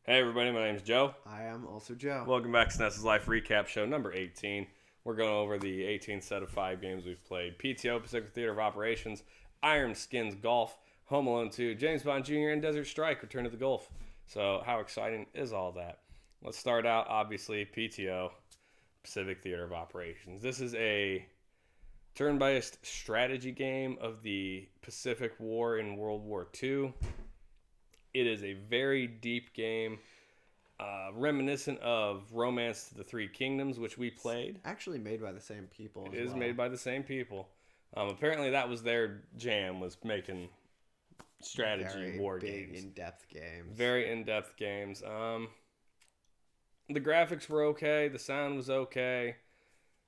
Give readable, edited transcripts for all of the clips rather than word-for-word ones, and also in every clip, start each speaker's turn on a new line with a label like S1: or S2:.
S1: Hey everybody, my name's Joe.
S2: I am also Joe.
S1: Welcome back to SNES's Life Recap Show number 18. We're going over the 18th set of 5 games we've played. P.T.O, Pacific Theater of Operations, Irem Skins Golf, Home Alone 2, James Bond Jr., and Desert Strike, Return to the Gulf. So how exciting is all that? Let's start out, obviously, P.T.O, Pacific Theater of Operations. This is a turn-based strategy game of the Pacific War in World War II. It is a very deep game, reminiscent of Romance to the Three Kingdoms, which we played.
S2: Actually made by the same people.
S1: It is made by the same people. Apparently, that was their jam, was making strategy
S2: Very
S1: war
S2: big,
S1: games.
S2: in-depth games.
S1: Very in-depth games. The graphics were okay. The sound was okay.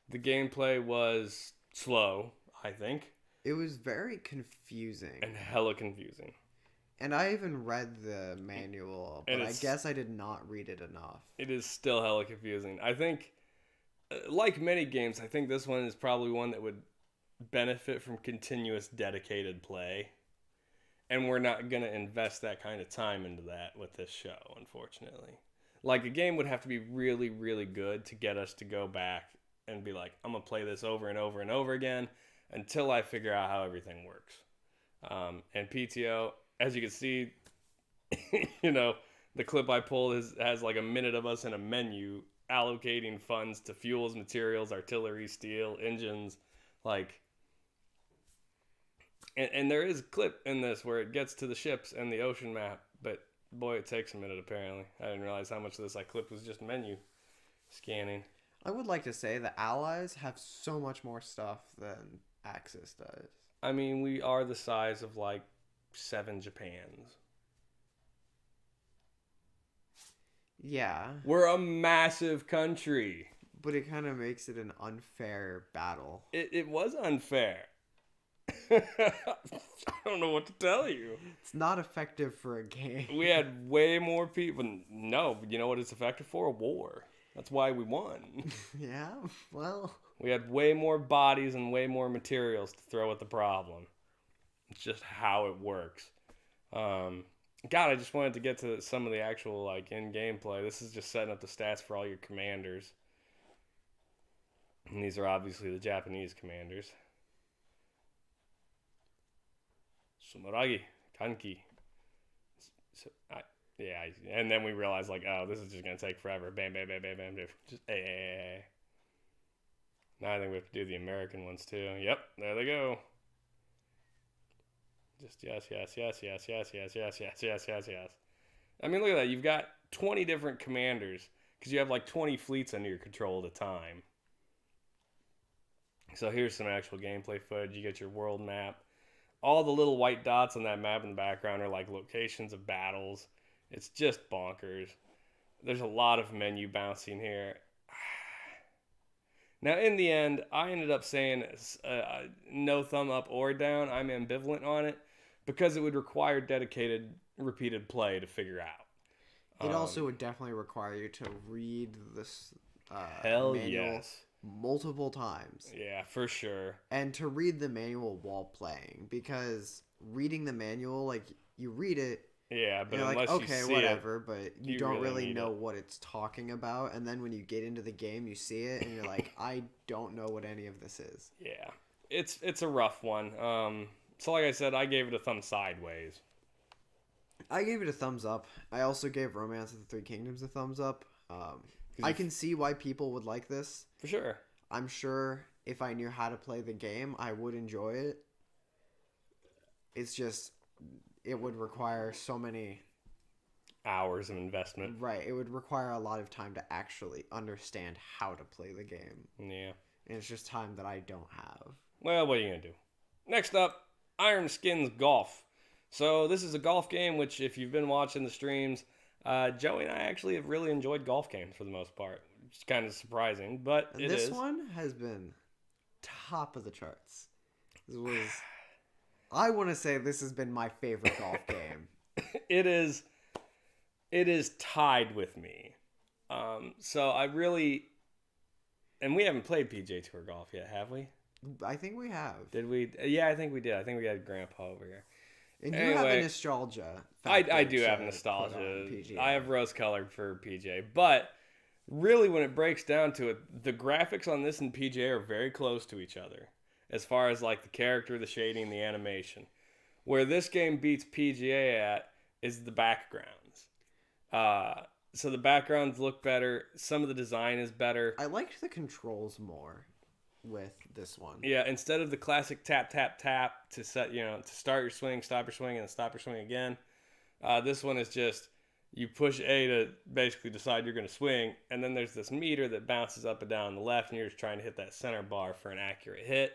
S1: The gameplay was slow, I think.
S2: It was very confusing.
S1: And hella confusing.
S2: And I even read the manual, but I guess I did not read it enough.
S1: It is still hella confusing. I think, like many games, I think this one is probably one that would benefit from continuous dedicated play. And we're not going to invest that kind of time into that with this show, unfortunately. Like, a game would have to be really, really good to get us to go back and be like, I'm going to play this over and over and over again until I figure out how everything works. And P.T.O, as you can see, the clip I pulled has like a minute of us in a menu allocating funds to fuels, materials, artillery, steel, engines, and there is a clip in this where it gets to the ships and the ocean map, but boy, it takes a minute apparently. I didn't realize how much of this clip was just menu scanning.
S2: I would like to say the Allies have so much more stuff than Axis does.
S1: I mean, we are the size of 7 Japans.
S2: Yeah.
S1: We're a massive country.
S2: But it kind of makes it an unfair battle.
S1: It was unfair. I don't know what to tell you.
S2: It's not effective for a game.
S1: We had way more people. No, you know what it's effective for? A war. That's why we won.
S2: Yeah, well.
S1: We had way more bodies and way more materials to throw at the problem. It's just how it works. God, I just wanted to get to some of the actual in-game play. This is just setting up the stats for all your commanders. And these are obviously the Japanese commanders. Sumuragi, Kanki. And then we realized oh, this is just going to take forever. Bam, bam, bam, bam, bam. Just Now I think we have to do the American ones too. Yep, there they go. Just yes. I mean, look at that. You've got 20 different commanders because you have 20 fleets under your control at a time. So here's some actual gameplay footage. You get your world map. All the little white dots on that map in the background are locations of battles. It's just bonkers. There's a lot of menu bouncing here. Now, in the end, I ended up saying no thumb up or down. I'm ambivalent on it because it would require dedicated, repeated play to figure out.
S2: It also would definitely require you to read this
S1: hell
S2: manual
S1: yes.
S2: multiple times.
S1: Yeah, for sure.
S2: And to read the manual while playing, because reading the manual, you read it,
S1: yeah, but
S2: you're
S1: unless
S2: okay,
S1: you see
S2: whatever,
S1: it,
S2: but you don't really know what it's talking about. And then when you get into the game, you see it, and you're like, I don't know what any of this is.
S1: Yeah, it's a rough one. So like I said, I gave it a thumb sideways.
S2: I gave it a thumbs up. I also gave Romance of the Three Kingdoms a thumbs up. I can see why people would like this.
S1: For sure.
S2: I'm sure if I knew how to play the game, I would enjoy it. It's just, it would require so many
S1: hours of investment.
S2: Right. It would require a lot of time to actually understand how to play the game.
S1: Yeah.
S2: And it's just time that I don't have.
S1: Well, what are you going to do? Next up, Irem Skins Golf. So this is a golf game, which if you've been watching the streams, Joey and I actually have really enjoyed golf games for the most part. It's kind of surprising, but
S2: and this one has been top of the charts. I want to say this has been my favorite golf game.
S1: It is tied with me. So I really, and we haven't played PJ Tour golf yet, have we?
S2: I think we have.
S1: Did we? Yeah, I think we did. I think we had Grandpa over here.
S2: And you have a
S1: Anyway,
S2: nostalgia
S1: I
S2: factor
S1: do have
S2: to put
S1: nostalgia.
S2: on PGA.
S1: I have rose colored for PJ, but really, when it breaks down to it, the graphics on this and PJ are very close to each other as far as like the character, the shading, the animation. Where this game beats PGA at is the backgrounds. So the backgrounds look better. Some of the design is better.
S2: I liked the controls more with this one.
S1: Yeah, instead of the classic tap tap tap to set, to start your swing, stop your swing, and then stop your swing again. This one is just you push A to basically decide you're going to swing, and then there's this meter that bounces up and down on the left, and you're just trying to hit that center bar for an accurate hit.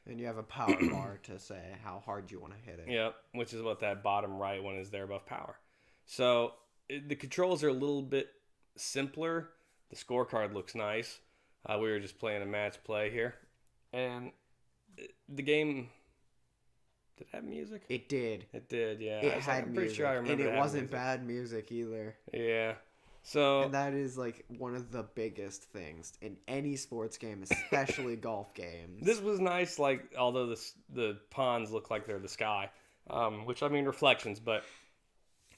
S2: And you have a power bar to say how hard you want to hit it.
S1: Yep, which is what that bottom right one is there above power. So the controls are a little bit simpler. The scorecard looks nice. We were just playing a match play here. And the game, did it have music?
S2: It did.
S1: It did, yeah.
S2: It had
S1: I'm pretty
S2: music.
S1: sure I remember
S2: and it wasn't
S1: music.
S2: bad music either.
S1: Yeah. So
S2: And that is like one of the biggest things in any sports game, especially golf games.
S1: this was nice, like, although the ponds look like they're the sky, which, I mean, reflections. But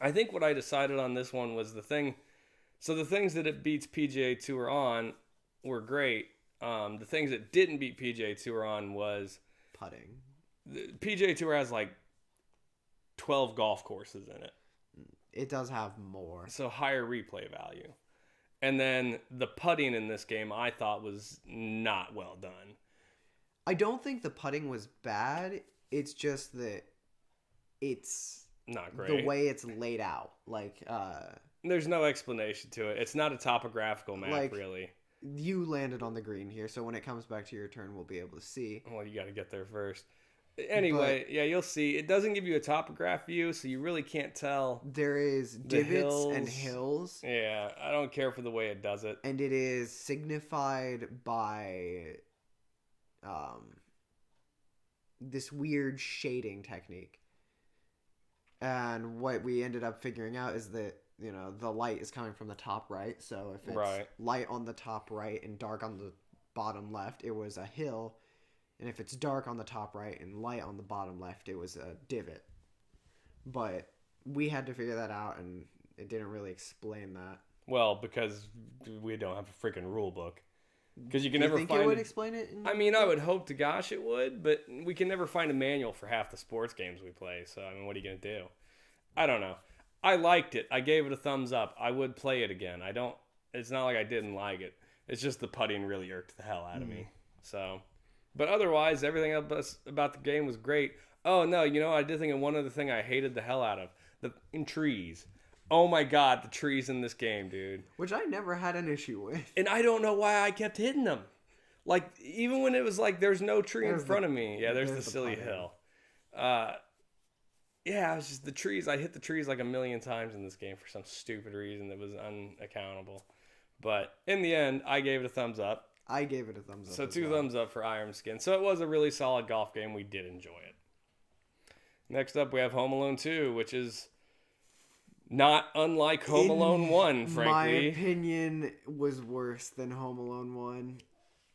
S1: I think what I decided on this one was the thing. So the things that it beats PGA Tour on were great. The things that didn't beat PGA Tour on was
S2: Putting.
S1: the PGA Tour has like 12 golf courses in it.
S2: It does have more.
S1: So higher replay value. And then the putting in this game I thought was not well done.
S2: I don't think the putting was bad. It's just that it's
S1: Not great.
S2: the way it's laid out. Like,
S1: There's no explanation to it. It's not a topographical map,
S2: Like-
S1: really.
S2: you landed on the green here, so when it comes back to your turn, we'll be able to see.
S1: Well, you got to get there first. Anyway, yeah, you'll see. It doesn't give you a topograph view, so you really can't tell.
S2: There is divots and hills,
S1: Yeah, I don't care for the way it does it.
S2: and it is signified by this weird shading technique. And what we ended up figuring out is that, the light is coming from the top right. So if it's
S1: Right.
S2: light on the top right and dark on the bottom left, it was a hill. And if it's dark on the top right and light on the bottom left, it was a divot. But we had to figure that out, and it didn't really explain that.
S1: Well, because we don't have a freaking rule book. Because you can
S2: Do you
S1: never
S2: think
S1: find
S2: it would explain it?
S1: I mean, I would hope to gosh it would, but we can never find a manual for half the sports games we play. So, I mean, what are you going to do? I don't know. I liked it. I gave it a thumbs up. I would play it again. It's not like I didn't like it. It's just the putting really irked the hell out of me. So, but otherwise, everything else about the game was great. Oh, no, I did think of one other thing I hated the hell out of. The trees. Oh my God, the trees in this game, dude.
S2: Which I never had an issue with.
S1: And I don't know why I kept hitting them. Like, even when it was like, there's no tree in
S2: There's
S1: front
S2: the-
S1: of me. Yeah, there's the
S2: there's the
S1: silly
S2: putting.
S1: hill. Yeah, it was just the trees. I hit the trees like a million times in this game for some stupid reason that was unaccountable. But in the end, I gave it a thumbs up.
S2: I gave it a thumbs up.
S1: So
S2: as
S1: 2
S2: well.
S1: thumbs up for Irem Skins. So it was a really solid golf game. We did enjoy it. Next up, we have Home Alone 2, which is not unlike Home Alone 1,
S2: My
S1: frankly.
S2: opinion was worse than Home Alone 1.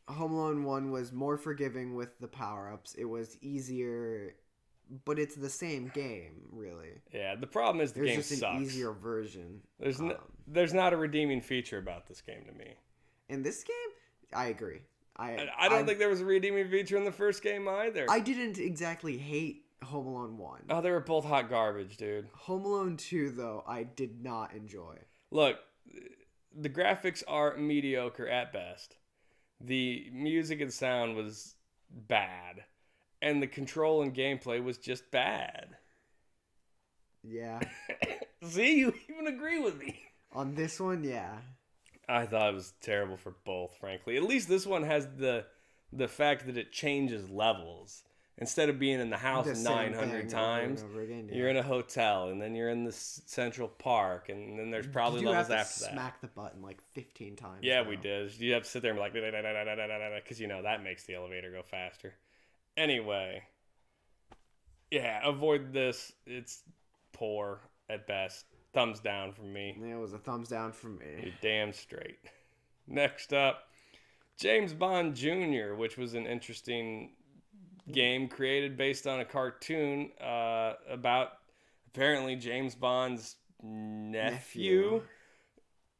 S2: Home Alone 1 was more forgiving with the power-ups. It was easier, but it's the same game, really.
S1: Yeah, the problem is the
S2: There's
S1: game
S2: just an
S1: sucks.
S2: easier version.
S1: There's not a redeeming feature about this game to me.
S2: In this game, I agree.
S1: I don't think there was a redeeming feature in the first game either.
S2: I didn't exactly hate Home Alone 1.
S1: Oh, they were both hot garbage, dude.
S2: Home Alone 2, though, I did not enjoy.
S1: Look, the graphics are mediocre at best. The music and sound was bad. And the control and gameplay was just bad.
S2: Yeah.
S1: See, you even agree with me.
S2: On this one, yeah.
S1: I thought it was terrible for both, frankly. At least this one has the fact that it changes levels. Instead of being in the house
S2: The same
S1: 900
S2: thing
S1: times,
S2: over and over again, yeah.
S1: you're in a hotel, and then you're in the Central Park, and then there's probably
S2: You do
S1: levels
S2: have to
S1: after that.
S2: smack the button like 15 times.
S1: Yeah,
S2: now.
S1: we did. You have to sit there and be like, because that makes the elevator go faster. Anyway, yeah, avoid this. It's poor at best. Thumbs down from me.
S2: It was a thumbs down from me.
S1: You're damn straight. Next up, James Bond Jr., which was an interesting game created based on a cartoon about apparently James Bond's nephew.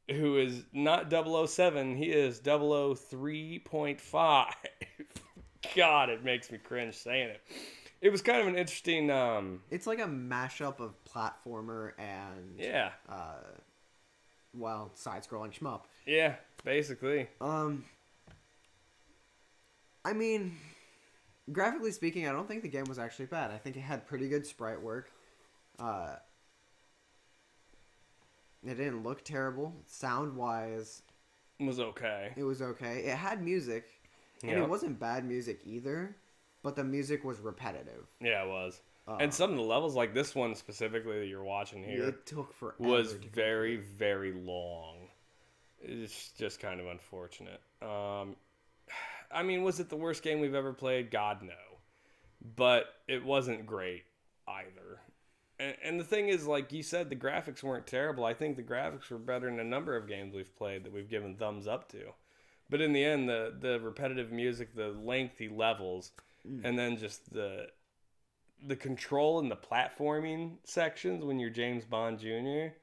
S1: Who is not 007, he is 003.5. God, it makes me cringe saying it. It was kind of an interesting
S2: It's like a mashup of platformer and
S1: yeah.
S2: Side-scrolling shmup.
S1: Yeah, basically.
S2: I mean, graphically speaking, I don't think the game was actually bad. I think it had pretty good sprite work. It didn't look terrible. Sound-wise,
S1: Was okay.
S2: it was okay. It had music, and it wasn't bad music either, but the music was repetitive.
S1: Yeah, it was. And some of the levels, like this one specifically that you're watching here,
S2: it took forever.
S1: Was very, very long. It's just kind of unfortunate. I mean, was it the worst game we've ever played? God, no. But it wasn't great either. And the thing is, like you said, the graphics weren't terrible. I think the graphics were better than a number of games we've played that we've given thumbs up to. But in the end, the repetitive music, the lengthy levels, and then just the control and the platforming sections when you're James Bond Jr.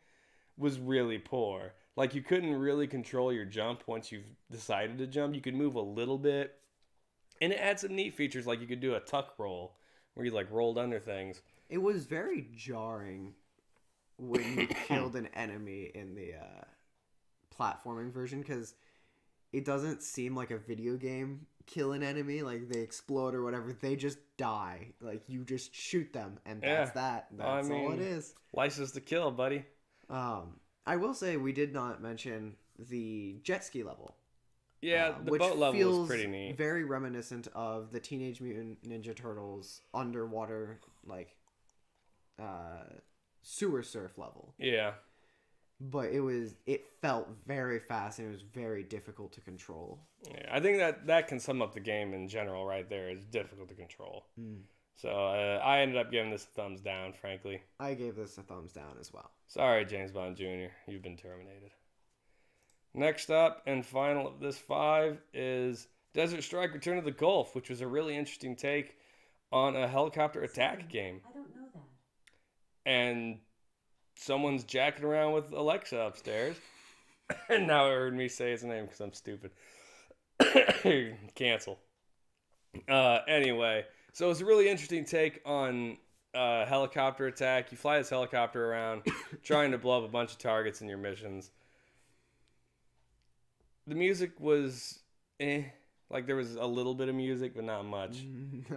S1: was really poor. Like, you couldn't really control your jump once you've decided to jump. You could move a little bit. And it had some neat features, like you could do a tuck roll, where you, like, rolled under things.
S2: It was very jarring when you killed an enemy in the platforming version, because it doesn't seem like a video game kill an enemy. Like, they explode or whatever. They just die. Like, you just shoot them, and that's that. That's all it is.
S1: License to kill, buddy.
S2: I will say we did not mention the jet ski level.
S1: Yeah, the boat level was pretty neat.
S2: Very reminiscent of the Teenage Mutant Ninja Turtles underwater, like, sewer surf level.
S1: Yeah.
S2: But it felt very fast, and it was very difficult to control.
S1: Yeah, I think that can sum up the game in general right there. It's difficult to control. So I ended up giving this a thumbs down, frankly.
S2: I gave this a thumbs down as well.
S1: Sorry, James Bond Jr., you've been terminated. Next up and final of this 5 is Desert Strike Return to the Gulf, which was a really interesting take on a helicopter attack game.
S3: I don't know that.
S1: And someone's jacking around with Alexa upstairs. And now it heard me say his name because I'm stupid. Cancel. Anyway, so it's a really interesting take on helicopter attack. You fly this helicopter around trying to blow up a bunch of targets in your missions. The music was like there was a little bit of music, but not much.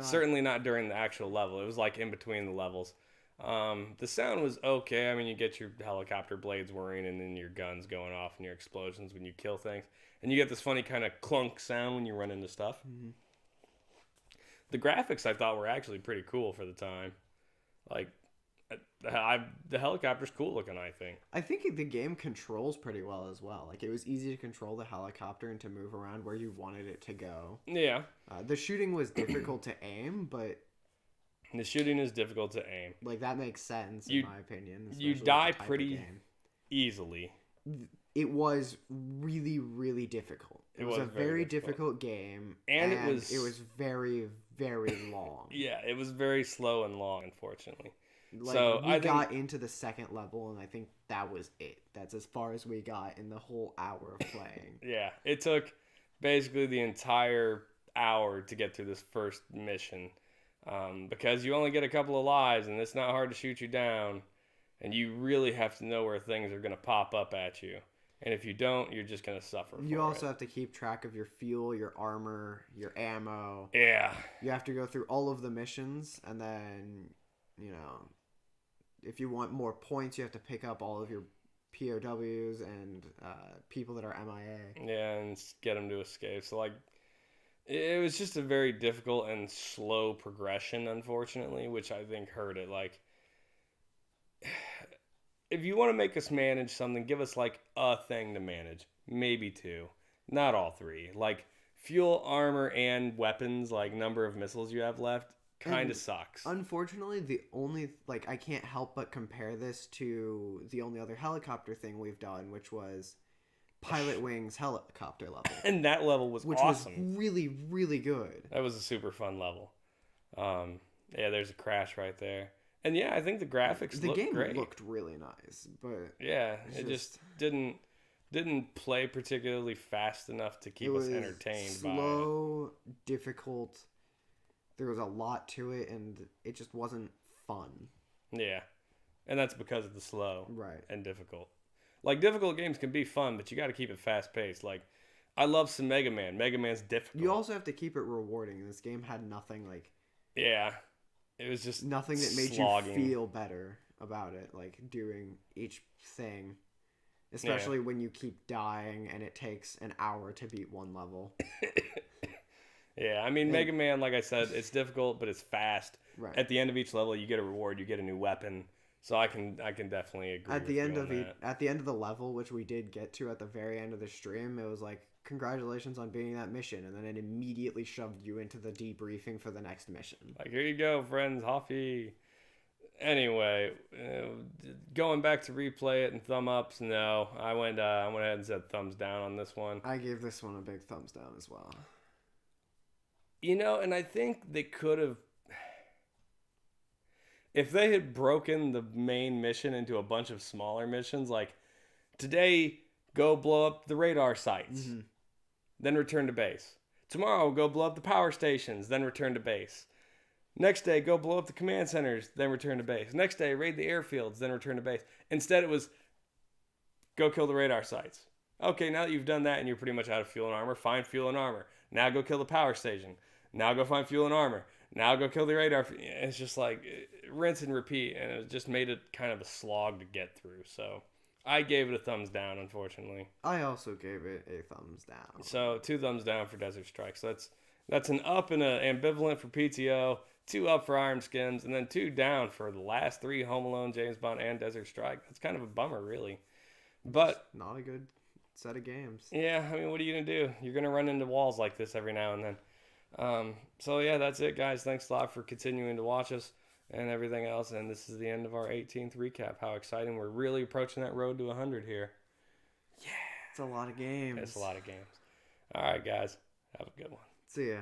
S1: Certainly not during the actual level. It was like in between the levels. The sound was okay. I mean, you get your helicopter blades whirring and then your guns going off and your explosions when you kill things. And you get this funny kind of clunk sound when you run into stuff. Mm-hmm. The graphics I thought were actually pretty cool for the time. Like, the helicopter's cool looking, I think.
S2: I think the game controls pretty well as well. Like, it was easy to control the helicopter and to move around where you wanted it to go.
S1: Yeah.
S2: The shooting was difficult to aim, but...
S1: The shooting is difficult to aim.
S2: Like, that makes sense, in my opinion.
S1: You die pretty easily.
S2: It was really, really difficult. It was a very difficult game. And it was very, very long.
S1: Yeah, it was very slow and long, unfortunately.
S2: Like, so we got into the second level, and I think that was it. That's as far as we got in the whole hour of playing.
S1: Yeah, it took basically the entire hour to get through this first mission. Because you only get a couple of lives, and it's not hard to shoot you down. And you really have to know where things are going to pop up at you. And if you don't, you're just going to suffer.
S2: You also have to keep track of your fuel, your armor, your ammo.
S1: Yeah.
S2: You have to go through all of the missions, and then, you know, if you want more points, you have to pick up all of your POWs and people that are MIA.
S1: Yeah, and get them to escape. So, like, it was just a very difficult and slow progression, unfortunately, which I think hurt it. Like, if you want to make us manage something, give us, like, a thing to manage. Maybe 2. Not all 3. Like, fuel, armor, and weapons, like, number of missiles you have left, kind of sucks.
S2: Unfortunately, the only, like, I can't help but compare this to the only other helicopter thing we've done, which was Pilot Wings helicopter level.
S1: And that level was awesome.
S2: Which was really, really good.
S1: That was a super fun level. Yeah, there's a crash right there. And yeah, I think the graphics
S2: The
S1: look
S2: game
S1: great.
S2: looked really nice, but
S1: Yeah,
S2: it's
S1: it just didn't play particularly fast enough to
S2: it
S1: keep us
S2: was
S1: entertained by it.
S2: slow, difficult. There was a lot to it, and it just wasn't fun.
S1: Yeah, and that's because of the slow
S2: Right.
S1: and difficult. Like difficult games can be fun, but you got to keep it fast paced. Like I love some Mega Man. Mega Man's
S2: You
S1: difficult.
S2: also have to keep it rewarding. This game had nothing like
S1: Yeah, it was just
S2: nothing that made you
S1: slogging.
S2: feel better about it, like doing each thing.
S1: Yeah.
S2: Especially when you keep dying and it takes an hour to beat one level.
S1: Yeah, I mean,
S2: And
S1: Mega Man, like I said, it's difficult, but it's fast.
S2: right.
S1: At the end of each level, you get a reward, you get a new weapon. So I can definitely agree
S2: At
S1: with
S2: the
S1: you
S2: end
S1: on
S2: of
S1: that.
S2: at the end of the level, which we did get to at the very end of the stream, it was like congratulations on beating that mission, and then it immediately shoved you into the debriefing for the next mission.
S1: Like, here you go, friends, Hoffy. Anyway, going back to replay it and thumb ups, no, I went ahead and said thumbs down on this one.
S2: I gave this one a big thumbs down as well.
S1: And I think they could have, if they had broken the main mission into a bunch of smaller missions, like today, go blow up the radar sites, then return to base. Tomorrow, go blow up the power stations, then return to base. Next day, go blow up the command centers, then return to base. Next day, raid the airfields, then return to base. Instead, it was go kill the radar sites. Okay, now that you've done that and you're pretty much out of fuel and armor, find fuel and armor. Now go kill the power station. Now go find fuel and armor. Now go kill the radar. It's just like rinse and repeat, and it just made it kind of a slog to get through. So I gave it a thumbs down, unfortunately.
S2: I also gave it a thumbs down.
S1: So 2 thumbs down for Desert Strike. So that's an up and an ambivalent for P.T.O., 2 up for Irem Skins, and then 2 down for the last 3 Home Alone, James Bond, and Desert Strike. That's kind of a bummer, really. But
S2: Not a good set of games.
S1: yeah, I mean, what are you gonna do? You're gonna run into walls like this every now and then. So yeah, that's it, guys. Thanks a lot for continuing to watch us and everything else. And this is the end of our 18th recap. How exciting! We're really approaching that road to 100 here.
S2: It's a lot of games.
S1: It's a lot of games. All right, guys. Have a good one.
S2: See ya.